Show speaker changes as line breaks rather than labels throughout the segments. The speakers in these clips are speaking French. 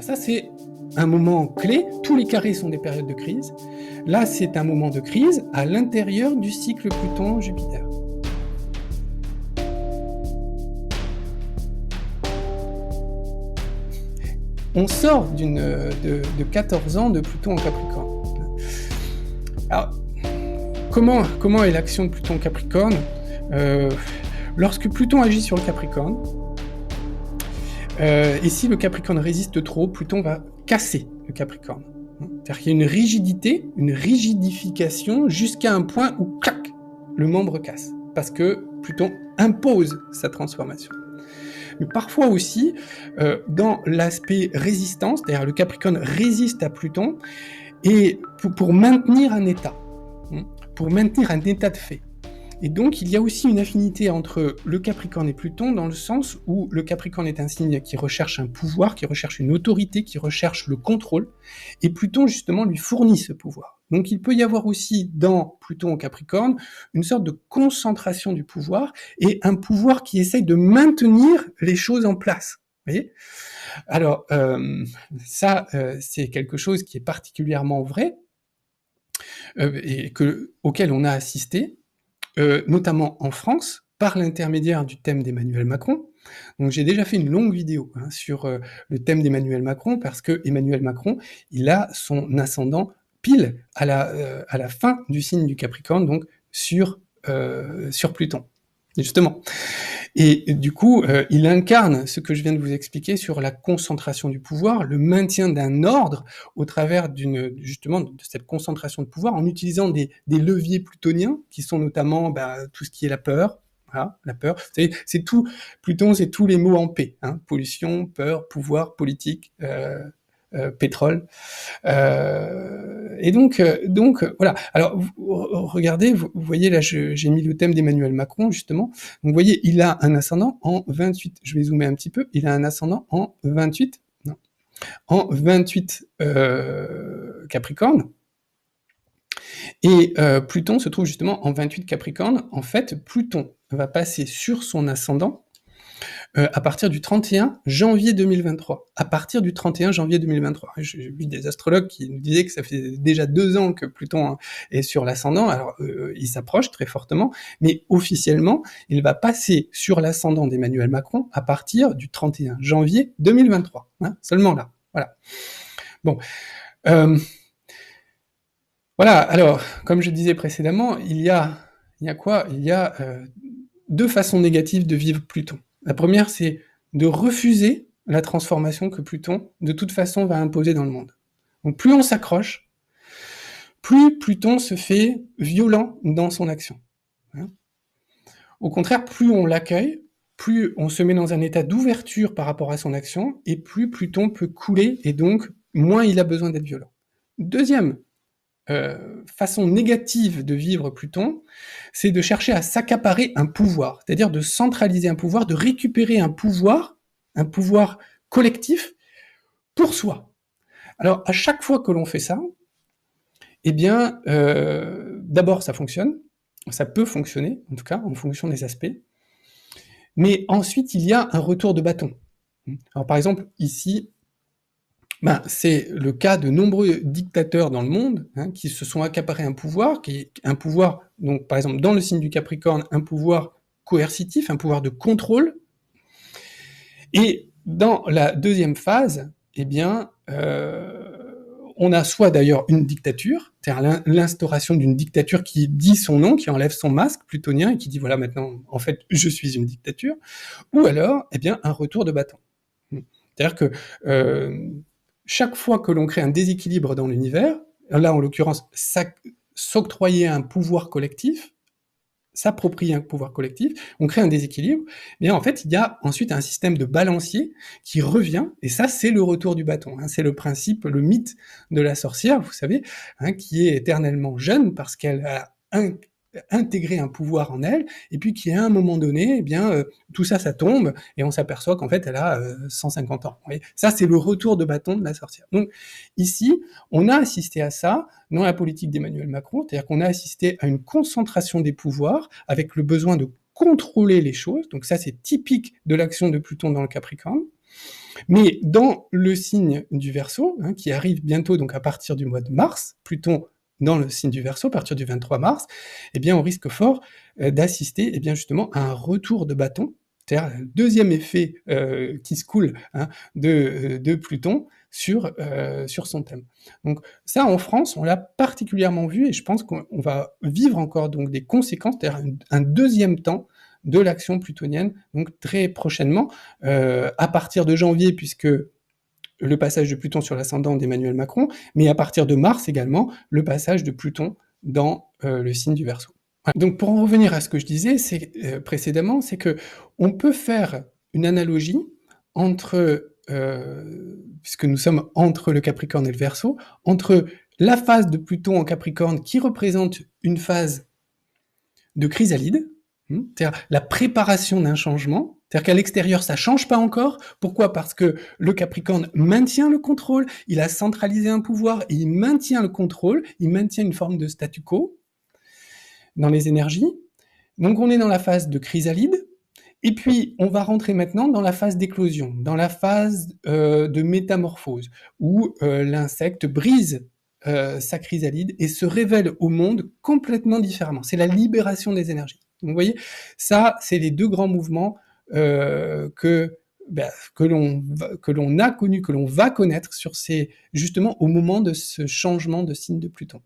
Ça, c'est un moment clé. Tous les carrés sont des périodes de crise. Là, c'est un moment de crise à l'intérieur du cycle Pluton-Jupiter. On sort de 14 ans de Pluton en Capricorne. Alors, comment est l'action de Pluton en Capricorne ? Lorsque Pluton agit sur le Capricorne, et si le Capricorne résiste trop, Pluton va casser le Capricorne. C'est-à-dire qu'il y a une rigidité, une rigidification, jusqu'à un point où, clac, le membre casse. Parce que Pluton impose sa transformation. Mais parfois aussi, dans l'aspect résistance, c'est-à-dire le Capricorne résiste à Pluton, et pour maintenir un état, pour maintenir un état de fait. Et donc, il y a aussi une affinité entre le Capricorne et Pluton, dans le sens où le Capricorne est un signe qui recherche un pouvoir, qui recherche une autorité, qui recherche le contrôle, et Pluton, justement, lui fournit ce pouvoir. Donc, il peut y avoir aussi, dans Pluton au Capricorne, une sorte de concentration du pouvoir, et un pouvoir qui essaye de maintenir les choses en place. Vous voyez ? Alors, ça, c'est quelque chose qui est particulièrement vrai, et auquel on a assisté, notamment en France, par l'intermédiaire du thème d'Emmanuel Macron. Donc j'ai déjà fait une longue vidéo sur le thème d'Emmanuel Macron, parce que Emmanuel Macron, il a son ascendant pile à la fin du signe du Capricorne, donc sur Pluton, justement. Et du coup, il incarne ce que je viens de vous expliquer sur la concentration du pouvoir, le maintien d'un ordre au travers justement de cette concentration de pouvoir, en utilisant des leviers plutoniens, qui sont notamment tout ce qui est la peur. Voilà, la peur, c'est tout. Pluton, c'est tous les mots en P, pollution, peur, pouvoir, politique, pétrole. Et donc voilà. Alors regardez, vous voyez là, j'ai mis le thème d'Emmanuel Macron justement. Donc vous voyez, il a un ascendant en 28. Je vais zoomer un petit peu. Il a un ascendant en 28. Non. En 28 Capricorne. Et Pluton se trouve justement en 28 Capricorne. En fait, Pluton va passer sur son ascendant à partir du 31 janvier 2023. À partir du 31 janvier 2023. J'ai vu des astrologues qui nous disaient que ça fait déjà 2 ans que Pluton est sur l'ascendant, alors il s'approche très fortement, mais officiellement, il va passer sur l'ascendant d'Emmanuel Macron à partir du 31 janvier 2023. Seulement là. Voilà. Bon. Voilà, alors, comme je disais précédemment, il y a quoi ? Il y a 2 façons négatives de vivre Pluton. La première, c'est de refuser la transformation que Pluton, de toute façon, va imposer dans le monde. Donc plus on s'accroche, plus Pluton se fait violent dans son action. Au contraire, plus on l'accueille, plus on se met dans un état d'ouverture par rapport à son action, et plus Pluton peut couler, et donc moins il a besoin d'être violent. Deuxième façon négative de vivre Pluton, c'est de chercher à s'accaparer un pouvoir, c'est-à-dire de centraliser un pouvoir, de récupérer un pouvoir collectif pour soi. Alors, à chaque fois que l'on fait ça, eh bien, d'abord, ça fonctionne, ça peut fonctionner, en tout cas, en fonction des aspects, mais ensuite, il y a un retour de bâton. Alors, par exemple, ici, c'est le cas de nombreux dictateurs dans le monde qui se sont accaparés un pouvoir, donc par exemple dans le signe du Capricorne, un pouvoir coercitif, un pouvoir de contrôle. Et dans la deuxième phase, eh bien, on a soit d'ailleurs une dictature, c'est-à-dire l'instauration d'une dictature qui dit son nom, qui enlève son masque plutonien et qui dit voilà maintenant, en fait, je suis une dictature, ou alors, eh bien, un retour de bâton. C'est-à-dire que chaque fois que l'on crée un déséquilibre dans l'univers, là en l'occurrence, s'octroyer un pouvoir collectif, s'approprier un pouvoir collectif, on crée un déséquilibre, mais en fait il y a ensuite un système de balancier qui revient, et ça c'est le retour du bâton, c'est le principe, le mythe de la sorcière, vous savez, qui est éternellement jeune parce qu'elle a intégrer un pouvoir en elle, et puis qui à un moment donné, eh bien, tout ça tombe, et on s'aperçoit qu'en fait, elle a 150 ans. Vous voyez, ça, c'est le retour de bâton de la sorcière. Donc, ici, on a assisté à ça dans la politique d'Emmanuel Macron, c'est-à-dire qu'on a assisté à une concentration des pouvoirs, avec le besoin de contrôler les choses, donc ça, c'est typique de l'action de Pluton dans le Capricorne, Mais dans le signe du Verseau, hein, qui arrive bientôt, donc à partir du mois de mars, Pluton dans le signe du Verseau, à partir du 23 mars, eh bien, on risque fort d'assister, eh bien, justement, à un retour de bâton, c'est-à-dire un deuxième effet qui se coule, hein, de Pluton sur son thème. Donc ça, en France, on l'a particulièrement vu, et je pense qu'on va vivre encore donc des conséquences, c'est-à-dire un deuxième temps de l'action plutonienne, donc très prochainement, à partir de janvier, puisque le passage de Pluton sur l'ascendant d'Emmanuel Macron, mais à partir de mars également, le passage de Pluton dans le signe du Verseau. Voilà. Donc pour en revenir à ce que je disais précédemment, c'est que on peut faire une analogie entre, puisque nous sommes entre le Capricorne et le Verseau, entre la phase de Pluton en Capricorne qui représente une phase de chrysalide, c'est-à-dire la préparation d'un changement, c'est-à-dire qu'à l'extérieur, ça change pas encore. Pourquoi? Parce que le Capricorne maintient le contrôle, il a centralisé un pouvoir, et il maintient le contrôle, il maintient une forme de statu quo dans les énergies. Donc on est dans la phase de chrysalide, et puis on va rentrer maintenant dans la phase d'éclosion, dans la phase de métamorphose, où l'insecte brise sa chrysalide et se révèle au monde complètement différemment. C'est la libération des énergies. Donc vous voyez, ça, c'est les deux grands mouvements que l'on a connu, que l'on va connaître justement au moment de ce changement de signe de Pluton.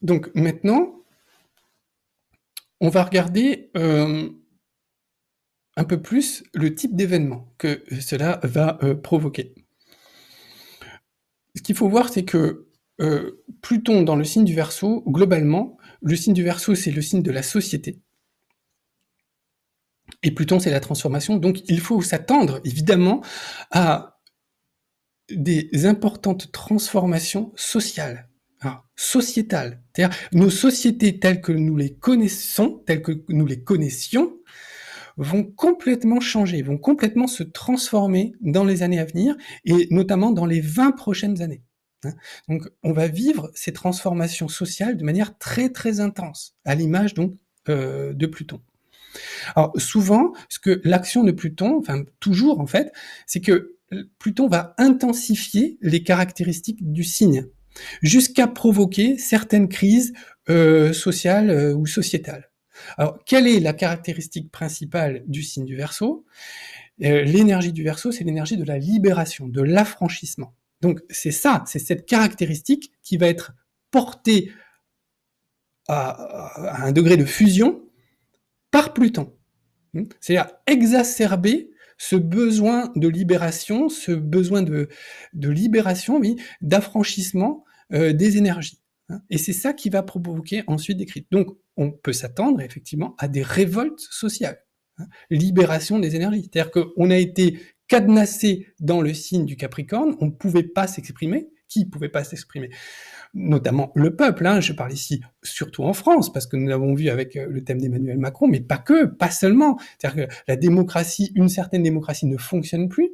Donc maintenant, on va regarder un peu plus le type d'événement que cela va provoquer. Ce qu'il faut voir, c'est que Pluton dans le signe du Verseau, globalement, le signe du Verseau, c'est le signe de la société. Et Pluton, c'est la transformation. Donc, il faut s'attendre, évidemment, à des importantes transformations sociales, sociétales. C'est-à-dire, nos sociétés telles que nous les connaissons, telles que nous les connaissions, vont complètement changer, vont complètement se transformer dans les années à venir, et notamment dans les 20 prochaines années. Donc, on va vivre ces transformations sociales de manière très, très intense, à l'image donc de Pluton. Alors souvent, ce que l'action de Pluton, enfin toujours en fait, c'est que Pluton va intensifier les caractéristiques du signe, jusqu'à provoquer certaines crises sociales ou sociétales. Alors, quelle est la caractéristique principale du signe du Verseau? L'énergie du Verseau, c'est l'énergie de la libération, de l'affranchissement. Donc c'est ça, c'est cette caractéristique qui va être portée à un degré de fusion par Pluton. C'est-à-dire exacerber ce besoin de libération, ce besoin de libération, oui, d'affranchissement des énergies. Et c'est ça qui va provoquer ensuite des crises. Donc on peut s'attendre effectivement à des révoltes sociales. Libération des énergies. C'est-à-dire qu'on a été cadenassé dans le signe du Capricorne, on ne pouvait pas s'exprimer. Qui ne pouvait pas s'exprimer? Notamment le peuple, je parle ici surtout en France, parce que nous l'avons vu avec le thème d'Emmanuel Macron, mais pas que, pas seulement. C'est-à-dire que la démocratie, une certaine démocratie ne fonctionne plus.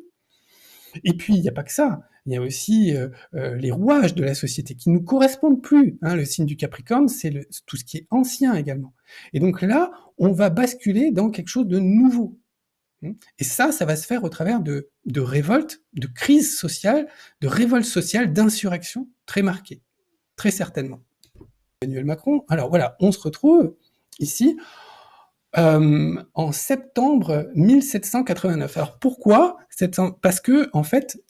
Et puis, il n'y a pas que ça. Il y a aussi les rouages de la société qui ne nous correspondent plus. Le signe du Capricorne, c'est tout ce qui est ancien également. Et donc là, on va basculer dans quelque chose de nouveau. Et ça va se faire au travers de révoltes, de crises sociales, de révoltes sociales, d'insurrections très marquées, très certainement. Emmanuel Macron, alors voilà, on se retrouve ici en septembre 1789. Alors pourquoi? Parce que, en fait,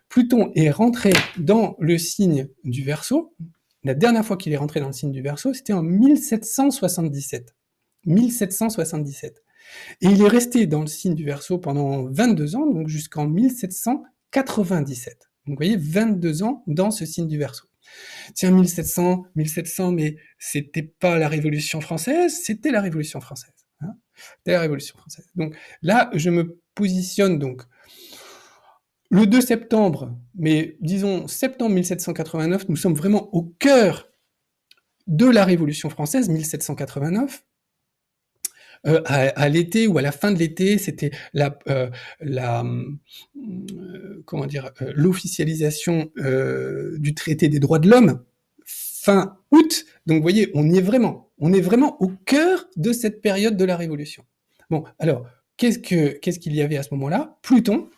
Pluton est rentré dans le signe du Verseau. La dernière fois qu'il est rentré dans le signe du Verseau, c'était en 1777. 1777. Et il est resté dans le signe du Verseau pendant 22 ans, donc jusqu'en 1797. Donc vous voyez, 22 ans dans ce signe du Verseau. Tiens, 1700, mais c'était pas la Révolution française, c'était la Révolution française. C'était la Révolution française. Donc là, je me positionne donc le 2 septembre, mais disons septembre 1789, nous sommes vraiment au cœur de la Révolution française, 1789. À l'été ou à la fin de l'été, c'était l'officialisation du traité des droits de l'homme, fin août. Donc vous voyez, on est vraiment au cœur de cette période de la Révolution. Bon, alors, qu'est-ce qu'il y avait à ce moment-là? Pluton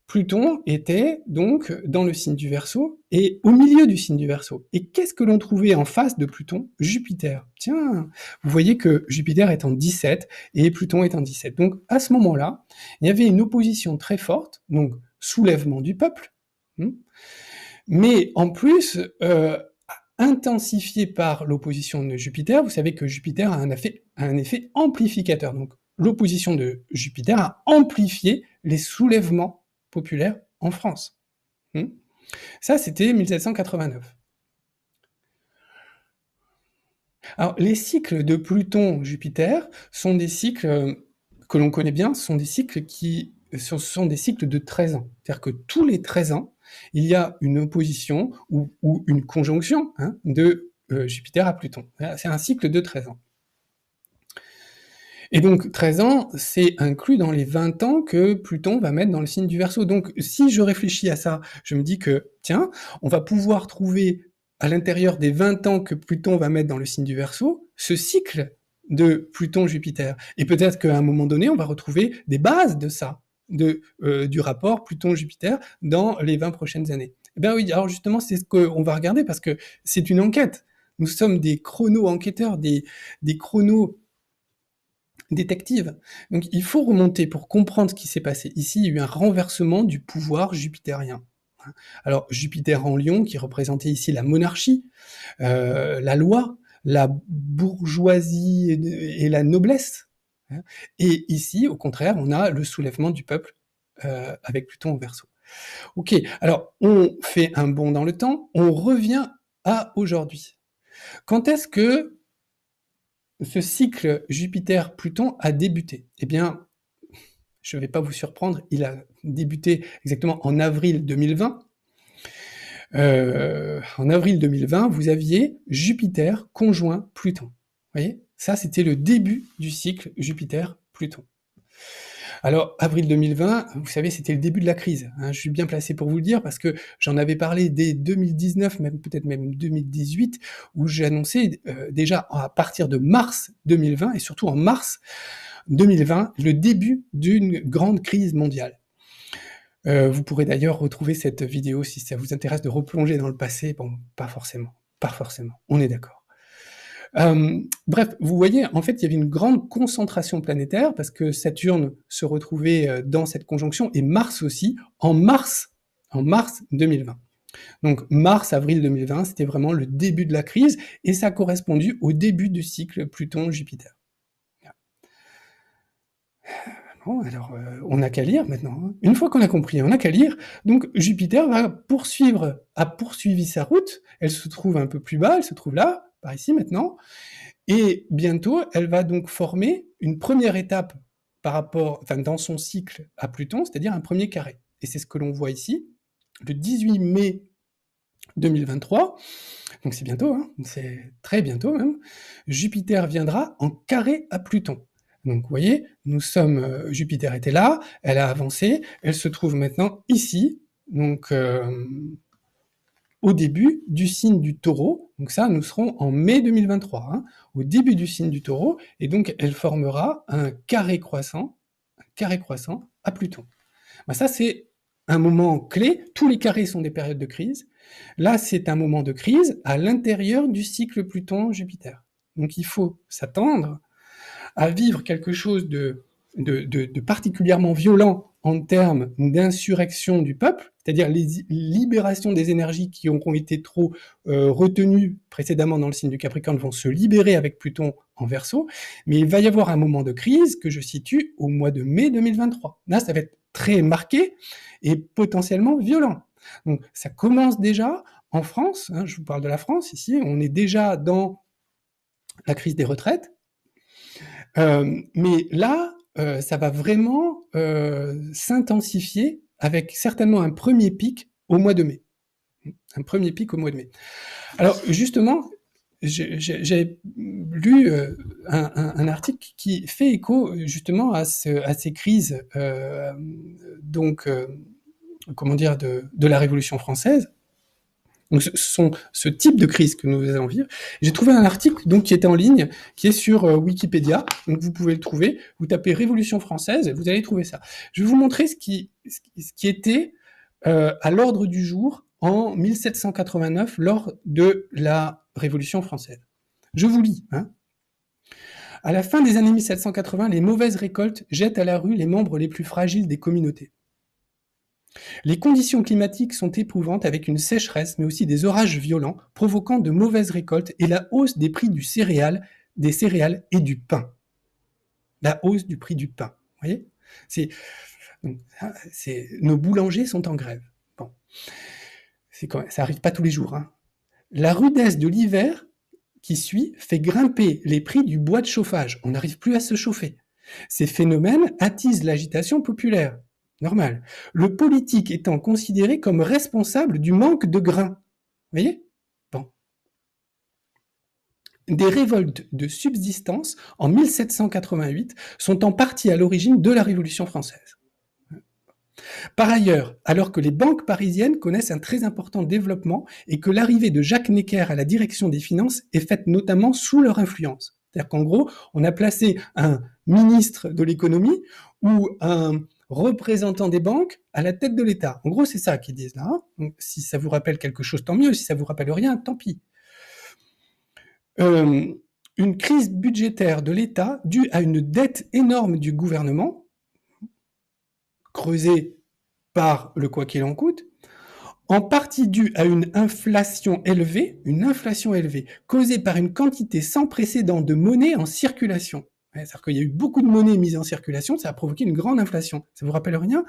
Pluton était donc dans le signe du Verseau et au milieu du signe du Verseau. Et qu'est-ce que l'on trouvait en face de Pluton? Jupiter. Tiens, vous voyez que Jupiter est en 17 et Pluton est en 17. Donc à ce moment-là, il y avait une opposition très forte, donc soulèvement du peuple, mais en plus intensifié par l'opposition de Jupiter. Vous savez que Jupiter a un effet amplificateur. Donc l'opposition de Jupiter a amplifié les soulèvements populaire en France. Ça, c'était 1789. Alors, les cycles de Pluton-Jupiter sont des cycles que l'on connaît bien, sont des cycles de 13 ans. C'est-à-dire que tous les 13 ans, il y a une opposition ou une conjonction de Jupiter à Pluton. C'est un cycle de 13 ans. Et donc 13 ans, c'est inclus dans les 20 ans que Pluton va mettre dans le signe du Verseau. Donc si je réfléchis à ça, je me dis que, tiens, on va pouvoir trouver à l'intérieur des 20 ans que Pluton va mettre dans le signe du Verseau, ce cycle de Pluton-Jupiter. Et peut-être qu'à un moment donné, on va retrouver des bases de ça, du rapport Pluton-Jupiter dans les 20 prochaines années. Eh bien oui, alors justement, c'est ce qu'on va regarder parce que c'est une enquête. Nous sommes des chrono-enquêteurs, des chrono détective. Donc il faut remonter pour comprendre ce qui s'est passé. Ici, il y a eu un renversement du pouvoir jupitérien. Alors Jupiter en Lion, qui représentait ici la monarchie, la loi, la bourgeoisie et la noblesse. Et ici, au contraire, on a le soulèvement du peuple avec Pluton au Verseau. Ok, alors on fait un bond dans le temps, on revient à aujourd'hui. Quand est-ce que ce cycle Jupiter-Pluton a débuté? Eh bien, je ne vais pas vous surprendre, il a débuté exactement en avril 2020. En avril 2020, vous aviez Jupiter conjoint Pluton. Vous voyez? Ça, c'était le début du cycle Jupiter-Pluton. Alors, avril 2020, vous savez, c'était le début de la crise. Je suis bien placé pour vous le dire parce que j'en avais parlé dès 2019, peut-être même 2018, où j'annonçais déjà à partir de mars 2020 et surtout en mars 2020, le début d'une grande crise mondiale. Vous pourrez d'ailleurs retrouver cette vidéo si ça vous intéresse de replonger dans le passé. Bon, pas forcément, on est d'accord. Bref, vous voyez, en fait, il y avait une grande concentration planétaire parce que Saturne se retrouvait dans cette conjonction et Mars aussi en mars 2020. Donc mars-avril 2020, c'était vraiment le début de la crise et ça a correspondu au début du cycle Pluton-Jupiter. Bon, alors on n'a qu'à lire maintenant. Une fois qu'on a compris, on n'a qu'à lire. Donc Jupiter a poursuivi sa route. Elle se trouve un peu plus bas, elle se trouve là, par ici maintenant. Et bientôt, elle va donc former une première étape dans son cycle à Pluton, c'est-à-dire un premier carré. Et c'est ce que l'on voit ici, le 18 mai 2023. Donc c'est bientôt, c'est très bientôt même. Jupiter viendra en carré à Pluton. Donc vous voyez, Jupiter était là, elle a avancé, elle se trouve maintenant ici, donc au début du signe du Taureau. Donc ça, nous serons en mai 2023, au début du signe du Taureau, et donc elle formera un carré croissant à Pluton. Ça, c'est un moment clé. Tous les carrés sont des périodes de crise. Là, c'est un moment de crise à l'intérieur du cycle Pluton-Jupiter. Donc il faut s'attendre à vivre quelque chose de particulièrement violent en termes d'insurrection du peuple, c'est-à-dire les libérations des énergies qui auront été trop retenues précédemment dans le signe du Capricorne vont se libérer avec Pluton en Verseau, mais il va y avoir un moment de crise que je situe au mois de mai 2023. Là, ça va être très marqué et potentiellement violent. Donc ça commence déjà en France, je vous parle de la France ici, on est déjà dans la crise des retraites, mais là, ça va vraiment s'intensifier avec certainement un premier pic au mois de mai. Alors justement, j'ai lu un article qui fait écho justement à ces crises de la Révolution française. Donc ce sont ce type de crise que nous allons vivre. J'ai trouvé un article donc qui était en ligne, qui est sur Wikipédia, donc vous pouvez le trouver. Vous tapez Révolution française et vous allez trouver ça. Je vais vous montrer ce qui était à l'ordre du jour en 1789 lors de la Révolution française. Je vous lis. À la fin des années 1780, les mauvaises récoltes jettent à la rue les membres les plus fragiles des communautés. Les conditions climatiques sont éprouvantes avec une sécheresse, mais aussi des orages violents, provoquant de mauvaises récoltes et la hausse des prix des céréales et du pain. La hausse du prix du pain. Vous voyez ? Nos boulangers sont en grève. Bon. Ça arrive pas tous les jours. La rudesse de l'hiver qui suit fait grimper les prix du bois de chauffage. On n'arrive plus à se chauffer. Ces phénomènes attisent l'agitation populaire. Normal. Le politique étant considéré comme responsable du manque de grains. Vous voyez ? Bon. Des révoltes de subsistance en 1788 sont en partie à l'origine de la Révolution française. Par ailleurs, alors que les banques parisiennes connaissent un très important développement et que l'arrivée de Jacques Necker à la direction des finances est faite notamment sous leur influence. C'est-à-dire qu'en gros, on a placé un ministre de l'économie ou un représentant des banques à la tête de l'État. En gros, c'est ça qu'ils disent là. Donc, si ça vous rappelle quelque chose, tant mieux. Si ça vous rappelle rien, tant pis. Une crise budgétaire de l'État due à une dette énorme du gouvernement, creusée par le quoi qu'il en coûte, en partie due à une inflation élevée, causée par une quantité sans précédent de monnaie en circulation. C'est-à-dire qu'il y a eu beaucoup de monnaie mise en circulation, ça a provoqué une grande inflation. Ça vous rappelle rien ?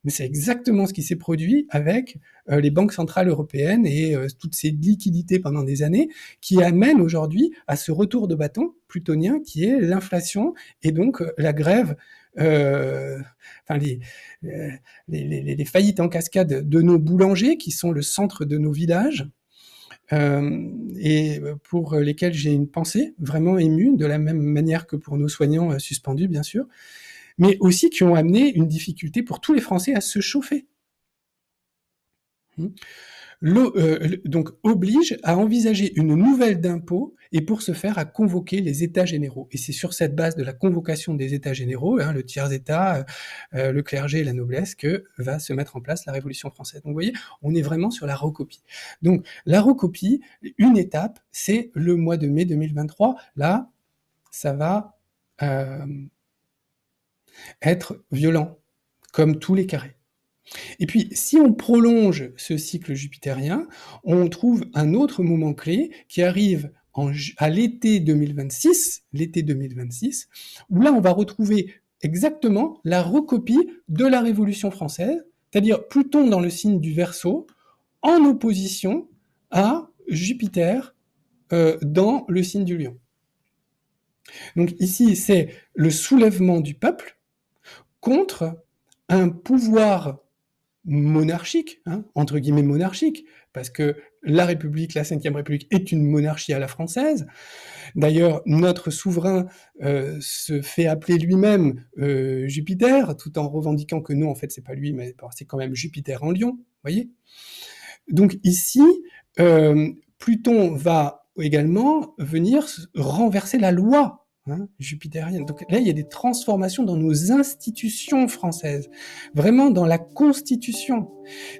Mais c'est exactement ce qui s'est produit avec les banques centrales européennes et toutes ces liquidités pendant des années qui amènent aujourd'hui à ce retour de bâton plutonien qui est l'inflation et donc la grève, les faillites en cascade de nos boulangers qui sont le centre de nos villages. Et pour lesquels j'ai une pensée vraiment émue, de la même manière que pour nos soignants suspendus, bien sûr, mais aussi qui ont amené une difficulté pour tous les Français à se chauffer. Donc oblige à envisager une nouvelle d'impôt et pour ce faire à convoquer les États généraux. Et c'est sur cette base de la convocation des États généraux, le tiers-État, le clergé et la noblesse, que va se mettre en place la Révolution française. Donc vous voyez, on est vraiment sur la recopie. Donc la recopie, une étape, c'est le mois de mai 2023. Là, ça va être violent, comme tous les carrés. Et puis, si on prolonge ce cycle jupitérien, on trouve un autre moment clé qui arrive à l'été 2026, où là, on va retrouver exactement la recopie de la Révolution française, c'est-à-dire Pluton dans le signe du Verseau, en opposition à Jupiter dans le signe du Lion. Donc ici, c'est le soulèvement du peuple contre un pouvoir monarchique, entre guillemets monarchique, parce que la République, la Ve République, est une monarchie à la française. D'ailleurs, notre souverain se fait appeler lui-même Jupiter, tout en revendiquant que non, en fait, c'est pas lui, mais c'est quand même Jupiter en Lion, vous voyez ? Donc ici, Pluton va également venir renverser la loi jupitérienne. Donc là, il y a des transformations dans nos institutions françaises, vraiment dans la Constitution.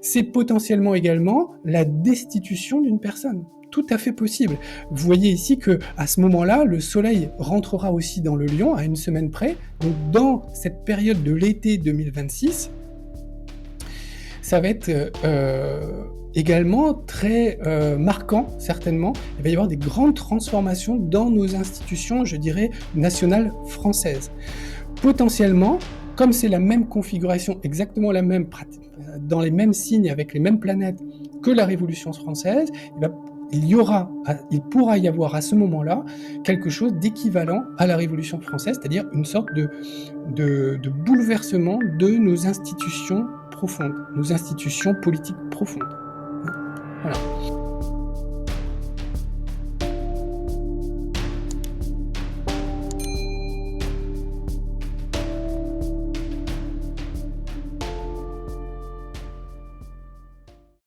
C'est potentiellement également la destitution d'une personne. Tout à fait possible. Vous voyez ici que à ce moment-là, le Soleil rentrera aussi dans le Lion à une semaine près. Donc dans cette période de l'été 2026, ça va être également très marquant, certainement. Il va y avoir des grandes transformations dans nos institutions, je dirais, nationales françaises. Potentiellement, comme c'est la même configuration, exactement la même, dans les mêmes signes, avec les mêmes planètes que la Révolution française, il pourra y avoir à ce moment-là quelque chose d'équivalent à la Révolution française, c'est-à-dire une sorte de bouleversement de nos institutions profondes, nos institutions politiques profondes. Voilà.